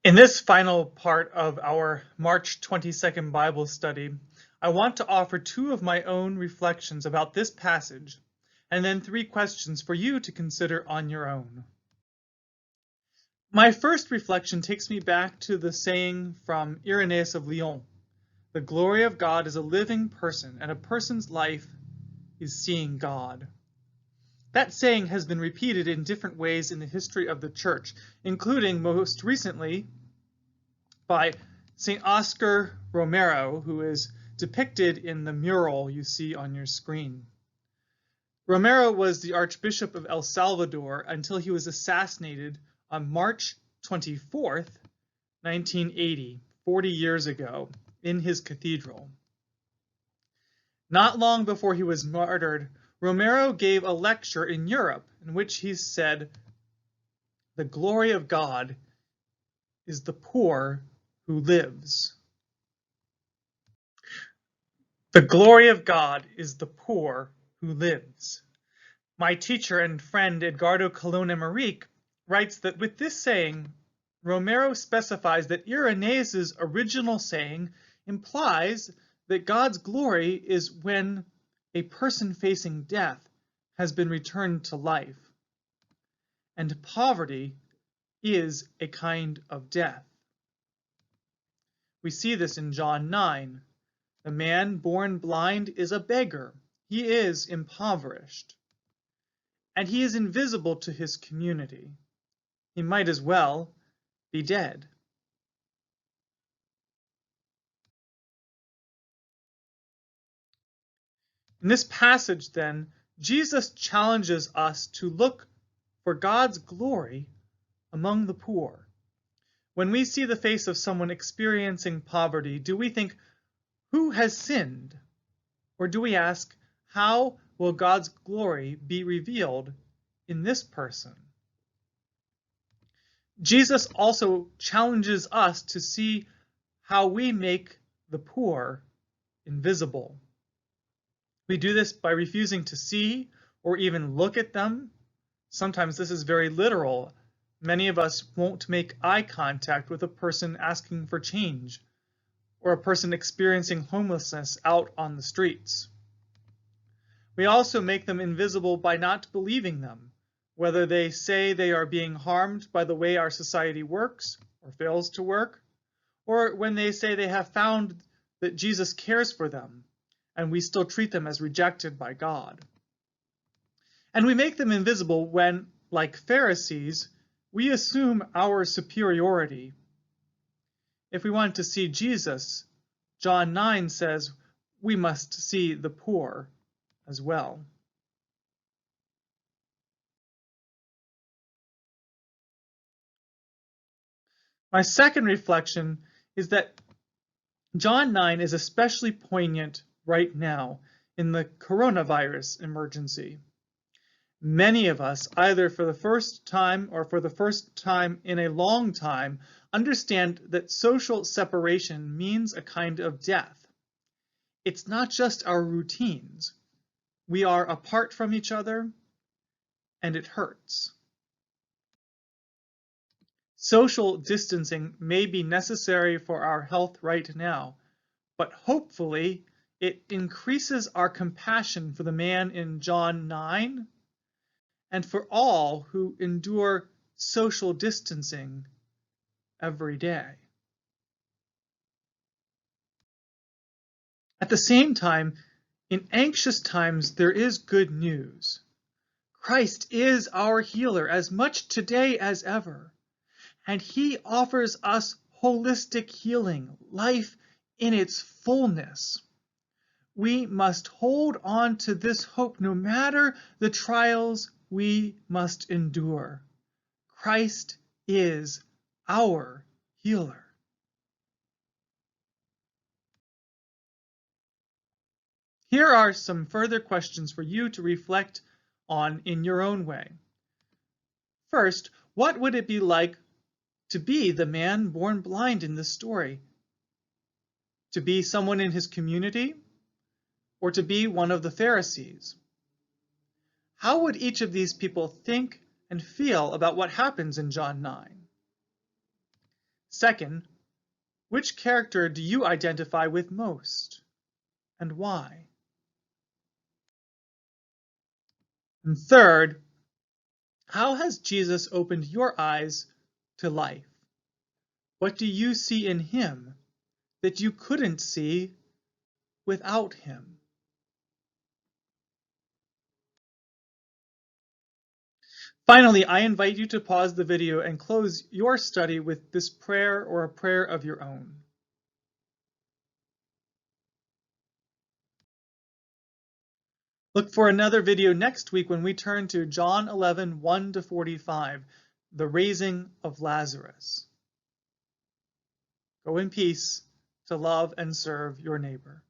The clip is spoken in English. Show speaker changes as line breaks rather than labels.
In this final part of our March 22nd Bible study, I want to offer two of my own reflections about this passage, and then three questions for you to consider on your own. My first reflection takes me back to the saying from Irenaeus of Lyon, "The glory of God is a living person, and a person's life is seeing God." That saying has been repeated in different ways in the history of the church, including most recently by St. Oscar Romero, who is depicted in the mural you see on your screen. Romero was the Archbishop of El Salvador until he was assassinated on March 24th, 1980, 40 years ago, in his cathedral. Not long before he was martyred, Romero gave a lecture in Europe in which he said, "The glory of God is the poor who lives." The glory of God is the poor who lives. My teacher and friend Edgardo Colonna Maric writes that with this saying, Romero specifies that Irenaeus' original saying implies that God's glory is when a person facing death has been returned to life, and poverty is a kind of death. We see this in John 9. The man born blind is a beggar. He is impoverished, and he is invisible to his community. He might as well be dead. In this passage, then, Jesus challenges us to look for God's glory among the poor. When we see the face of someone experiencing poverty, do we think, "Who has sinned?" Or do we ask, "How will God's glory be revealed in this person?" Jesus also challenges us to see how we make the poor invisible. We do this by refusing to see or even look at them. Sometimes this is very literal. Many of us won't make eye contact with a person asking for change or a person experiencing homelessness out on the streets. We also make them invisible by not believing them, whether they say they are being harmed by the way our society works or fails to work, or when they say they have found that Jesus cares for them, and we still treat them as rejected by God. And we make them invisible when, like Pharisees, we assume our superiority. If we want to see Jesus, John 9 says we must see the poor as well. My second reflection is that John 9 is especially poignant right now in the coronavirus emergency. Many of us, either for the first time or for the first time in a long time, understand that social separation means a kind of death. It's not just our routines. We are apart from each other, and it hurts. Social distancing may be necessary for our health right now, but hopefully it increases our compassion for the man in John 9 and for all who endure social distancing every day. At the same time, in anxious times, there is good news. Christ is our healer as much today as ever, and he offers us holistic healing, life in its fullness. We must hold on to this hope no matter the trials we must endure. Christ is our healer. Here are some further questions for you to reflect on in your own way. First, what would it be like to be the man born blind in this story? To be someone in his community, or to be one of the Pharisees? How would each of these people think and feel about what happens in John 9? Second, which character do you identify with most, and why? And third, how has Jesus opened your eyes to life? What do you see in him that you couldn't see without him? Finally, I invite you to pause the video and close your study with this prayer or a prayer of your own. Look for another video next week when we turn to John 11, 1-45, the raising of Lazarus. Go in peace to love and serve your neighbor.